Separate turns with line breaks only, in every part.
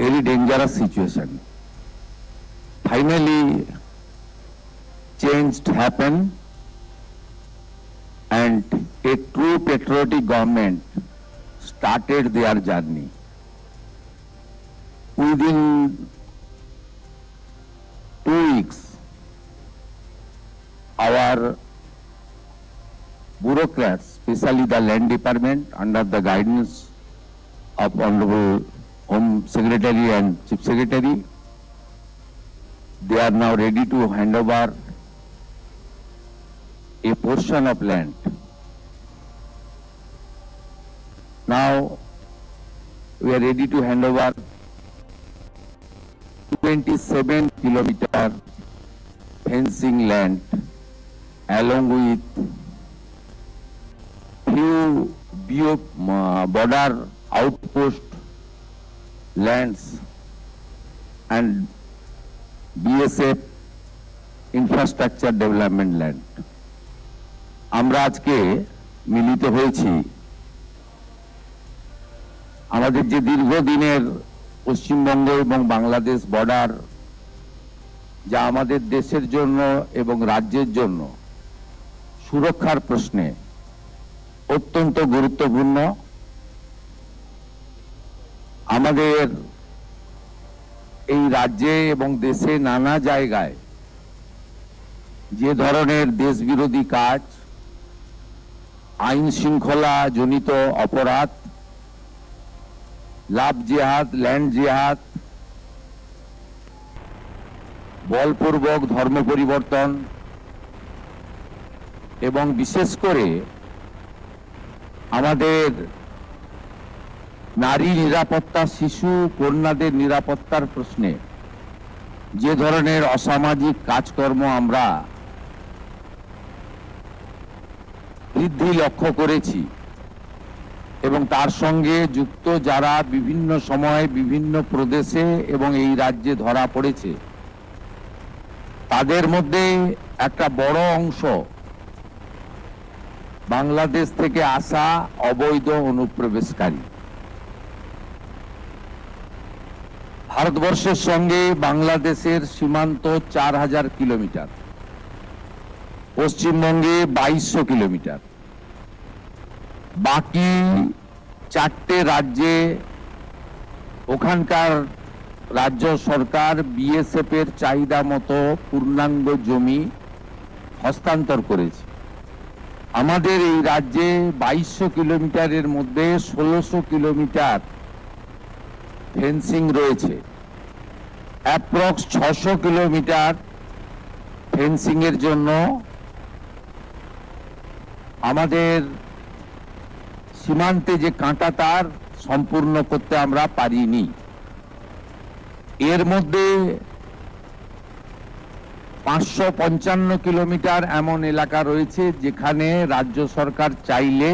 very dangerous situation. Finally, change happened and a true patriotic government started their journey. Within 2 weeks, our bureaucrats, especially the land department under the guidance of Honorable Home Secretary and Chief Secretary, they are now ready to hand over a portion of land. Now we are ready to hand over 27 kilometer fencing land along with few border outpost lands and BSF infrastructure development land. আমরা আজকে মিলিত হয়েছি আমাদের যে দীর্ঘদিনের পশ্চিমবঙ্গ এবং Bangladesh border, যা আমাদের দেশের জন্য এবং রাজ্যের জন্য সুরক্ষার প্রশ্নে অত্যন্ত গুরুত্বপূর্ণ। আমাদের এই রাজ্যে এবং দেশে নানা জায়গায় যে ধরনের দেশবিরোধী কাজ, আইন শৃঙ্খলা জনিত অপরাধ, লাভ জিহাদ, ল্যান্ড জিহাদ, বলপূর্বক ধর্ম পরিবর্তন এবং বিশেষ করে আমাদের নারী নিরাপত্তা, শিশু কন্যাদের নিরাপত্তার প্রশ্নে যে ধরনের অসামাজিক কাজকর্ম আমরা বৃদ্ধি লক্ষ্য করেছি এবং তার সঙ্গে যুক্ত যারা বিভিন্ন সময় বিভিন্ন প্রদেশে এবং এই রাজ্যে ধরা পড়েছে, তাদের মধ্যে একটা বড় অংশ বাংলাদেশ থেকে আসা অবৈধ অনুপ্রবেশকারী। ভারতবর্ষের সঙ্গে বাংলাদেশের সীমান্ত 4000 কিলোমিটার, পশ্চিমবঙ্গে 2200 কিলোমিটার। বাকি 4টে রাজ্যে ওখানকার রাজ্য সরকার বিএসএফ এর চাহিদা মতো পূর্ণাঙ্গ জমি হস্তান্তর করেছে। আমাদের এই রাজ্যে 2200 কিলোমিটারের মধ্যে 1600 কিলোমিটার ফেন্সিং রয়েছে। অ্যাপ্রক্স 600 কিলোমিটার ফেন্সিং এর জন্য আমাদের সীমান্তে যে কাঁটা তার সম্পূর্ণ করতে আমরা পারিনি। এর মধ্যে 555 কিলোমিটার এমন এলাকা রয়েছে যেখানে রাজ্য সরকার চাইলে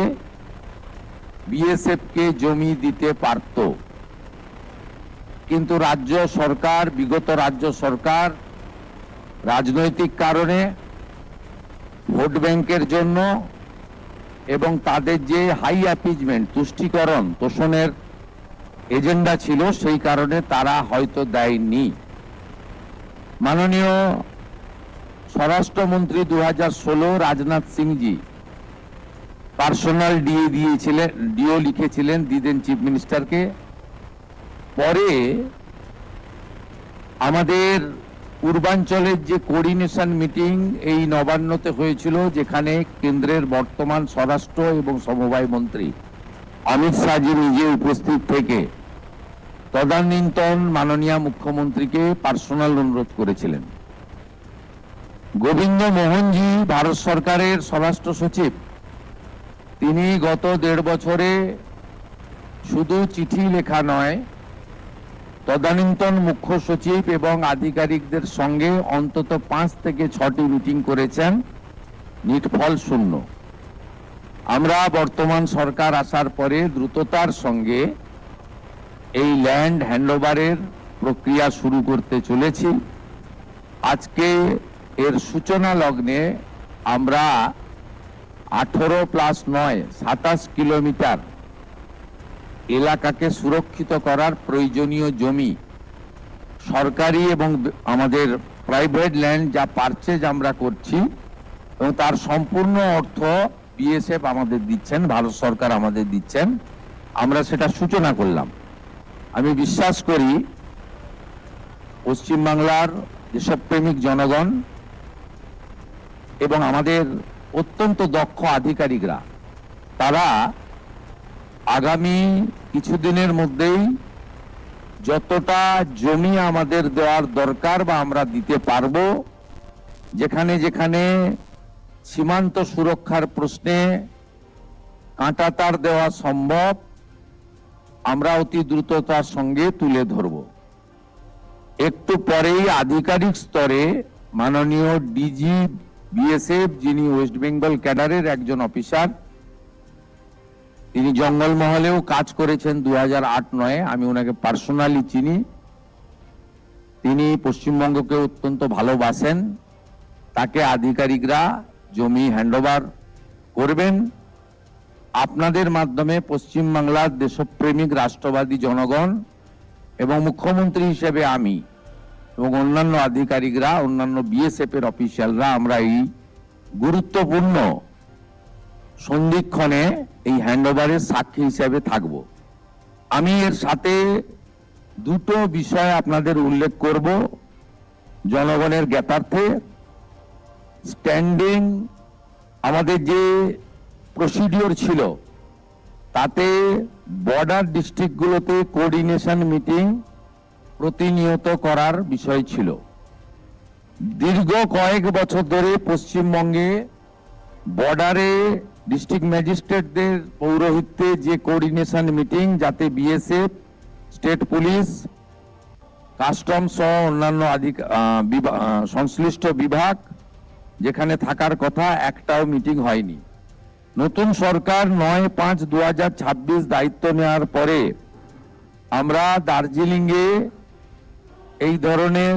বিএসএফ কে জমি দিতে পারত, কিন্তু রাজ্য সরকার, বিগত রাজ্য সরকার রাজনৈতিক কারণে, ভোট ব্যাংকের জন্য এবং তাদের যে হাই অ্যাপিজমেন্ট, তুষ্টিকরণ, তোষণের এজেন্ডা ছিল, সেই কারণে তারা হয়তো দেয়নি। মাননীয় স্বরাষ্ট্রমন্ত্রী 2016 রাজনাথ সিংজি পার্সোনাল ডিও লিখেছিলেন, দিদেন চিফ মিনিস্টারকে। পরে আমাদের পূর্বাঞ্চলের যে কোঅর্ডিনেশন মিটিং এই নবান্নতে হয়েছিল, যেখানে কেন্দ্রের বর্তমান স্বরাষ্ট্র এবং সমবায় মন্ত্রী অমিত শাহজি নিজে উপস্থিত থেকে তদানীন্তন মাননীয় মুখ্যমন্ত্রীকে পার্সোনাল অনুরোধ করেছিলেন। গোবিন্দ মোহনজি ভারত সরকারের স্বরাষ্ট্র সচিব, তিনি গত 1.5 বছরে শুধু চিঠি লেখা নয়, তদানীন্তন মুখ্য সচিব এবং আধিকারিকদের সঙ্গে অন্তত 5 থেকে 6টি মিটিং করেছেন, নিটফল শূন্য। আমরা বর্তমান সরকার আসার পরে দ্রুততার সঙ্গে এই ল্যান্ড হ্যান্ডওভারের প্রক্রিয়া শুরু করতে চলেছি। আজকে এর সূচনা লগ্নে আমরা 18 + 9 27 কিলোমিটার এলাকাকে সুরক্ষিত করার প্রয়োজনীয় জমি সরকারি এবং আমাদের প্রাইভেট ল্যান্ড যা পারচেজ আমরা করছি এবং তার সম্পূর্ণ অর্থ বিএসএফ আমাদের দিচ্ছেন, ভারত সরকার আমাদের দিচ্ছেন, আমরা সেটা সূচনা করলাম। আমি বিশ্বাস করি পশ্চিমবাংলার দেশপ্রেমিক জনগণ এবং আমাদের অত্যন্ত দক্ষ আধিকারিকরা তারা আগামী কিছুদিনের মধ্যেই যতটা জমি আমাদের দেওয়ার দরকার বা আমরা দিতে পারবো, যেখানে যেখানে সীমান্ত সুরক্ষার প্রশ্নে কাঁটাতার দেওয়া সম্ভব আমরা অতি দ্রুততার সঙ্গে তুলে ধরব। একটু পরেই আধিকারিক স্তরে মাননীয় ডিজি বিএসএফ, যিনি ওয়েস্ট বেঙ্গল ক্যাডারের একজন অফিসার, তিনি জঙ্গলমহলেও কাজ করেছেন 2008-9, আমি ওনাকে পার্সোনালি চিনি। তিনি পশ্চিমবঙ্গকে অত্যন্ত ভালোবাসেন। তাকে আধিকারিকরা জমি হ্যান্ডওভার করবেন। আপনাদের মাধ্যমে পশ্চিমবাংলার দেশপ্রেমিক রাষ্ট্রবাদী জনগণ এবং মুখ্যমন্ত্রী হিসেবে আমি এবং অন্যান্য আধিকারিকরা, অন্যান্য বিএসএফ এর অফিসিয়ালরা আমরা এই গুরুত্বপূর্ণ সন্ধিক্ষণে এই হ্যান্ডওভারের সাক্ষী হিসেবে থাকব। আমি এর সাথে দুটো বিষয় আপনাদের উল্লেখ করব জনগণের জ্ঞাতার্থে। স্ট্যান্ডিং আমাদের যে প্রসিডিওর ছিল তাতে বর্ডার ডিস্ট্রিক্টগুলোতে কোঅর্ডিনেশন মিটিং প্রতিনিয়ত করার বিষয় ছিল। দীর্ঘ কয়েক বছর ধরে পশ্চিমবঙ্গে বর্ডারে ডিস্ট্রিক্ট ম্যাজিস্ট্রেটদের পৌরোহিত্যে যে কোঅর্ডিনেশন মিটিং, যাতে বিএসএফ, স্টেট পুলিশ, কাস্টম সহ অন্যান্য সংশ্লিষ্ট বিভাগ যেখানে থাকার কথা, একটাও মিটিং হয়নি। নতুন সরকার 9/5/2026 দায়িত্ব নেওয়ার পরে আমরা দার্জিলিংয়ে এই ধরনের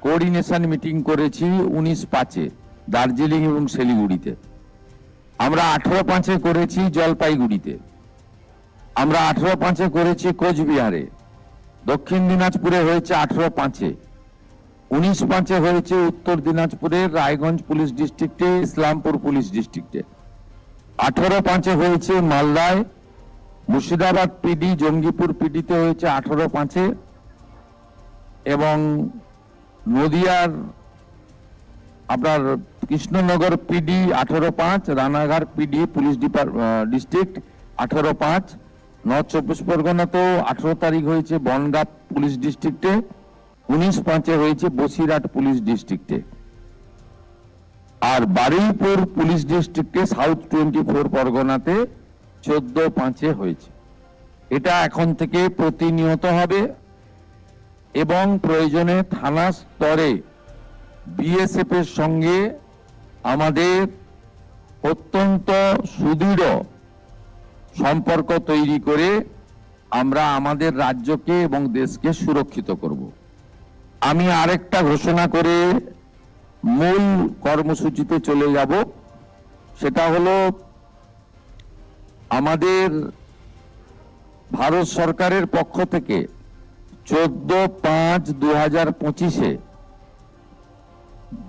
কোঅর্ডিনেশন মিটিং করেছি 19/5-এ দার্জিলিং এবং শিলিগুড়িতে। আমরা 18/5-এ করেছি জলপাইগুড়িতে। আমরা 18/5-এ করেছি কোচবিহারে। দক্ষিণ দিনাজপুরে হয়েছে 18/5-এ। 19/5-এ হয়েছে উত্তর দিনাজপুরের রায়গঞ্জ পুলিশ ডিস্ট্রিক্টে, ইসলামপুর পুলিশ ডিস্ট্রিক্টে। 18/5-এ হয়েছে মালদায়, মুর্শিদাবাদ পিডি, জঙ্গিপুর পিডিতে হয়েছে 18/5-এ, এবং নদিয়ার আপনার Krishnanagar PD 18/5, Ranaghat PD police district 18/5, north 24 পরগনাতেও 18 তারিখ হয়েছে বনগাঁ পুলিশ ডিস্ট্রিক্টে, 19/5-এ হয়েছে বসিরহাট পুলিশ ডিস্ট্রিক্টে, আর বারুইপুর পুলিশ ডিস্ট্রিক্টে সাউথ 24 পরগনাতে 14/5-এ হয়েছে। এটা এখন থেকে প্রতিনিয়ত হবে এবং প্রয়োজনে থানা স্তরে বিএসএফ এর সঙ্গে আমাদের অত্যন্ত সুদৃঢ় সম্পর্ক তৈরি করে আমরা আমাদের রাজ্যকে এবং দেশকে সুরক্ষিত করব। আমি আরেকটা ঘোষণা করে মূল কর্মসূচিতে চলে যাব। সেটা হলো আমাদের ভারত সরকারের পক্ষ থেকে 14/5/2025-এ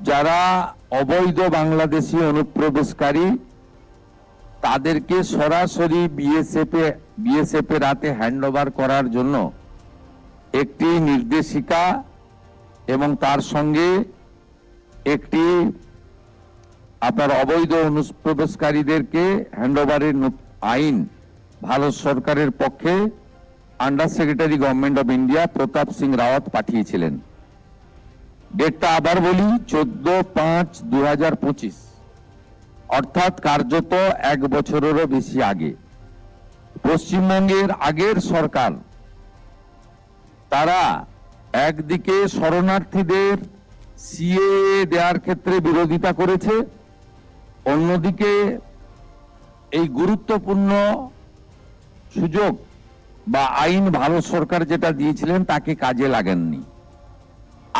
যারা অবৈধ বাংলাদেশি অনুপ্রবেশকারী তাদেরকে সরাসরি বিএসএফ এর হাতে হ্যান্ডওভার করার জন্য একটি নির্দেশিকা এবং তার সঙ্গে একটি আপনার অবৈধ অনুপ্রবেশকারীদেরকে হ্যান্ডওভারের আইন ভারত সরকারের পক্ষে under secretary government of India Pratap Singh Rawat পাঠিয়েছিলেন। ডেটটা আবার বলি, 14/5/2025, অর্থাৎ কার্যত 1 বছরেরও বেশি আগে। পশ্চিমবঙ্গের আগের সরকার তারা একদিকে শরণার্থীদের সিএএ দেওয়ার ক্ষেত্রে বিরোধিতা করেছে, অন্যদিকে এই গুরুত্বপূর্ণ সুযোগ বা আইন ভারত সরকার যেটা দিয়েছিলেন তাকে কাজে লাগাননি।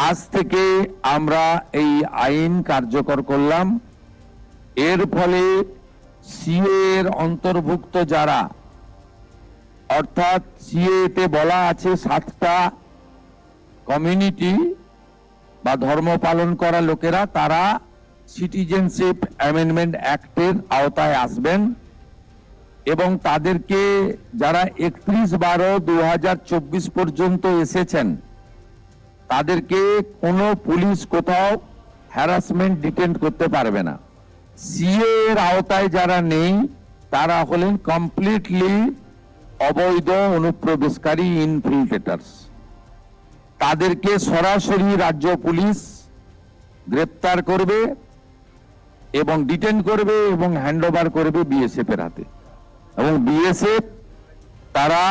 আজ থেকে আমরা এই আইন কার্যকর করলাম। এর ফলে সিএএ এর অন্তর্ভুক্ত যারা অর্থাৎ সিএতে বলা আছে 7টা কমিউনিটি বা ধর্ম পালন করা লোকেরা তারা সিটিজেনশিপ অ্যামেন্ডমেন্ট অ্যাক্টের আওতায় আসবেন এবং তাদেরকে যারা 31/12/2024 পর্যন্ত এসেছেন তাদেরকে কোনো পুলিশ কোথাও হ্যারাসমেন্ট ডিটেন্ট করতে পারবে না। সিএ এর আওতায় যারা নেই তারা হলেন কমপ্লিটলি অবৈধ অনুপ্রবেশকারী ইনফিল্ট্রেটার্স। তাদেরকে সরাসরি রাজ্য পুলিশ গ্রেপ্তার করবে এবং ডিটেন করবে এবং হ্যান্ডওভার করবে বিএসএফ এর হাতে, এবং বিএসএফ তারা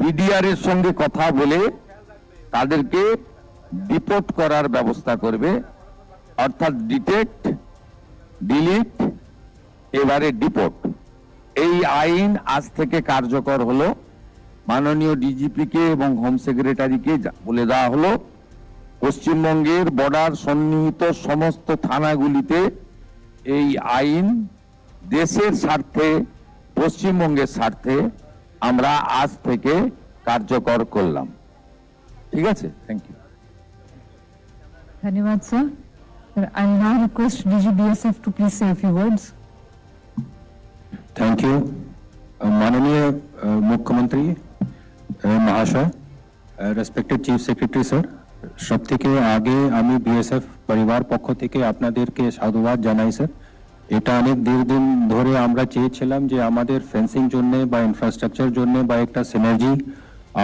বিডিআর এর সঙ্গে কথা বলে তাদেরকে ডিপোর্ট করার ব্যবস্থা করবে, অর্থাৎ ডিটেক্ট, ডিলিট, এবারে ডিপোর্ট। এই আইন আজ থেকে কার্যকর হলো। মাননীয় ডিজিপি কে এবং হোম সেক্রেটারিকে বলে দেওয়া হলো পশ্চিমবঙ্গের বর্ডার সন্নিহিত সমস্ত থানাগুলিতে এই আইন দেশের স্বার্থে, পশ্চিমবঙ্গের স্বার্থে আমরা আজ থেকে কার্যকর করলাম। ঠিক আছে, থ্যাংক ইউ।
ধন্যবাদ sir. I now request DGBSF to please say a few words.
Thank you. माननीय मुख्यमंत्री महाशय, রেসপেক্টেড চিফ সেক্রেটারি স্যার, সব থেকে আগে আমি বিএসএফ পরিবার পক্ষ থেকে আপনাদেরকে সাধুবাদ জানাই স্যার। এটা অনেক দীর্ঘদিন ধরে আমরা চেয়েছিলাম যে আমাদের ফেন্সিং জন্য বা ইনফ্রাস্ট্রাকচার জন্য বা একটা সিনার্জি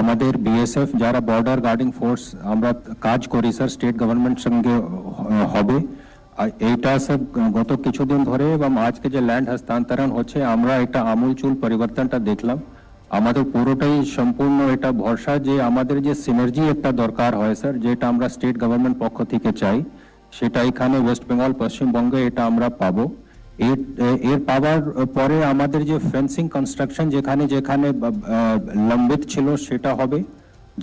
আমাদের বিএসএফ যারা বর্ডার গার্ডিং ফোর্স আমরা কাজ করি স্যার স্টেট গভর্নমেন্ট সঙ্গে হবে। এইটা স্যার গত কিছুদিন ধরে এবং আজকে যে ল্যান্ড হস্তান্তরণ হচ্ছে আমরা একটা আমূলচূল পরিবর্তনটা দেখলাম। আমাদের পুরোটাই সম্পূর্ণ এটা ভরসা যে আমাদের যে সিনার্জি একটা দরকার হয় স্যার, যেটা আমরা স্টেট গভর্নমেন্ট পক্ষ থেকে চাই, সেটা এখানে ওয়েস্ট বেঙ্গল পশ্চিমবঙ্গে এটা আমরা পাবো। এর পাওয়ার পরে আমাদের যে ফেন্সিং কনস্ট্রাকশন যেখানে যেখানে লম্বিত ছিল সেটা হবে,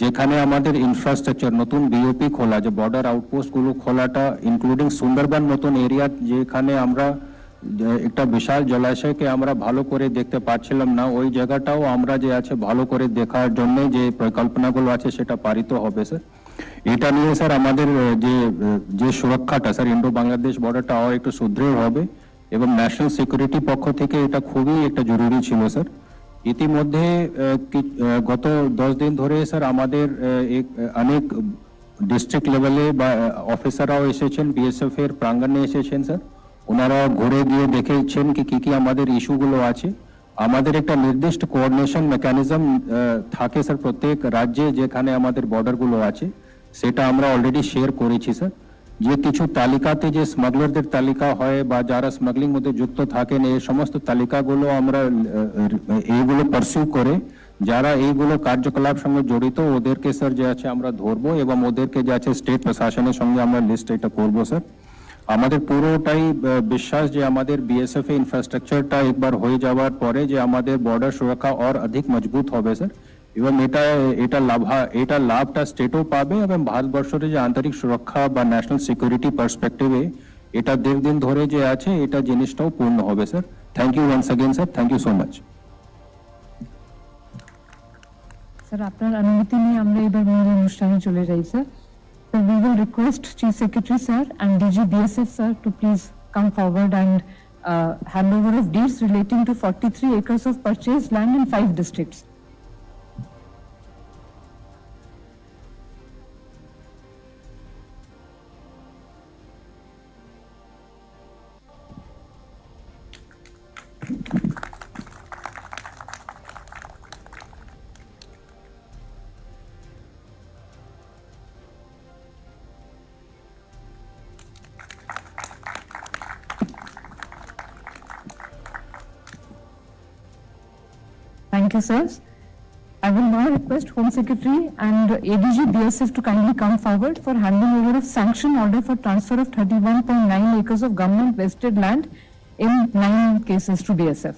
যেখানে আমাদের ইনফ্রাস্ট্রাকচার নতুন বিওপি খোলা, যে বর্ডার আউটপোস্ট গুলো খোলাটা ইনক্লুডিং সুন্দরবন মতন এরিয়া যেখানে আমরা একটা বিশাল জলাশয়কে আমরা ভালো করে দেখতে পাচ্ছিলাম না, ওই জায়গাটাও আমরা যে আছে ভালো করে দেখার জন্য যে পরিকল্পনাগুলো আছে সেটা পারিত হবে স্যার। এটা নিয়ে স্যার আমাদের যে সুরক্ষাটা স্যার ইন্ডো বাংলাদেশ বর্ডারটা আরো একটু সুদৃঢ় হবে এবং ন্যাশনাল সিকিউরিটি পক্ষ থেকে এটা খুবই একটা জরুরি ছিল স্যার। ইতিমধ্যে গত 10 দিন ধরে স্যার আমাদের অনেক ডিস্ট্রিক্ট লেভেলে বা অফিসাররাও এসেছেন, বিএসএফ এর প্রাঙ্গণে এসেছেন স্যার। ওনারা ঘুরে গিয়ে দেখেছেন কি কি আমাদের ইস্যুগুলো আছে। আমাদের একটা নির্দিষ্ট কোঅর্ডিনেশন মেকানিজম থাকে স্যার প্রত্যেক রাজ্যে যেখানে আমাদের বর্ডারগুলো আছে, সেটা আমরা অলরেডি শেয়ার করেছি স্যার। যে কিছু তালিকাতে যে স্মাগলারদের তালিকা হয় বা যারা স্মাগলিং মধ্যে যুক্ত থাকেন এই সমস্ত তালিকাগুলো আমরা এইগুলো পারসিউ করে যারা এইগুলো কার্যকলাপ সঙ্গে জড়িত ওদেরকে স্যার যে আছে আমরা ধরবো এবং ওদেরকে যে আছে স্টেট প্রশাসনের সঙ্গে আমরা লিস্ট এটা করবো স্যার। আমাদের পুরোটাই বিশ্বাস যে আমাদের বিএসএফ ইনফ্রাস্ট্রাকচারটা একবার হয়ে যাওয়ার পরে যে আমাদের বর্ডার সুরক্ষা और अधिक মজবুত হবে স্যার, এবং এটা লাভটা স্টেটও পাবে এবং ভারতবর্ষের যে আন্তরিক সুরক্ষা বা ন্যাশনাল সিকিউরিটি পার্সপেক্টিভে এটা দীর্ঘদিন ধরে যে আছে এটা জিনিসটাও পূর্ণ হবে sir. Thank you once again sir, thank you so much.
Sir আপনার অনুমতি নিয়ে আমরা এবার মূল অনুষ্ঠানে চলে যাই sir. So we will request Chief Secretary sir and DG BSF sir to please come forward and handover of deeds relating to 43 acres of purchased land in 5 districts. Thank you, sir. I will now request Home Secretary and ADG BSF to kindly come forward for handing over of sanction order for transfer of 31.9 acres of government vested land in 9 cases to BSF.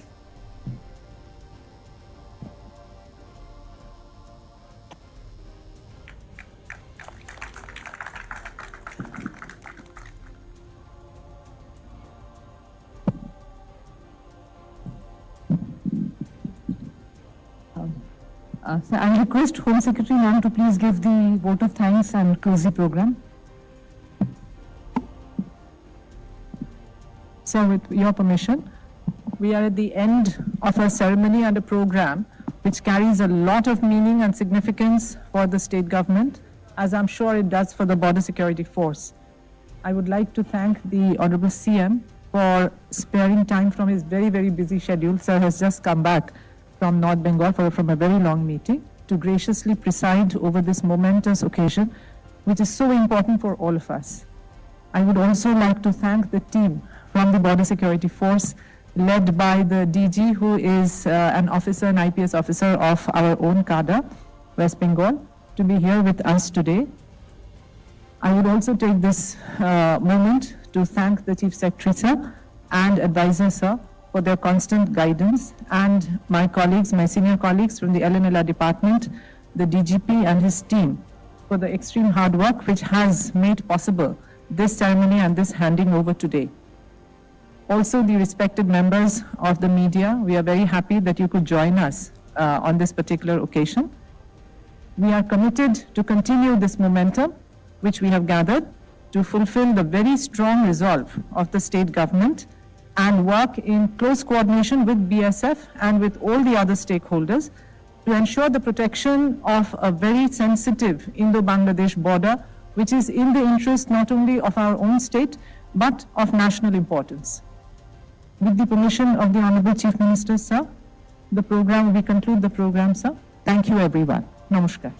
So I request Home Secretary ma'am to please give the vote of thanks and close the program.
So with your permission, we are at the end of a ceremony and a program which carries a lot of meaning and significance for the state government, as I'm sure it does for the Border Security Force. I would like to thank the Honorable CM for sparing time from his very, very busy schedule. Sir has just come back from North Bengal from a very long meeting to graciously preside over this momentous occasion, which is so important for all of us. I would also like to thank the team from the Border Security Force, led by the DG, who is an officer, an IPS officer of our own cadre, West Bengal, to be here with us today. I would also take this moment to thank the Chief Secretary, sir, and advisor, sir, for their constant guidance, and my colleagues, my senior colleagues from the LNLR department, the DGP and his team, for the extreme hard work which has made possible this ceremony and this handing over today. Also, the respected members of the media, we are very happy that you could join us on this particular occasion. We are committed to continue this momentum which we have gathered to fulfill the very strong resolve of the state government and work in close coordination with BSF and with all the other stakeholders to ensure the protection of a very sensitive Indo-Bangladesh border, which is in the interest not only of our own state, but of national importance. With the permission of the Honorable Chief Minister, sir, we conclude the program, sir. Thank you, everyone. Namaskar.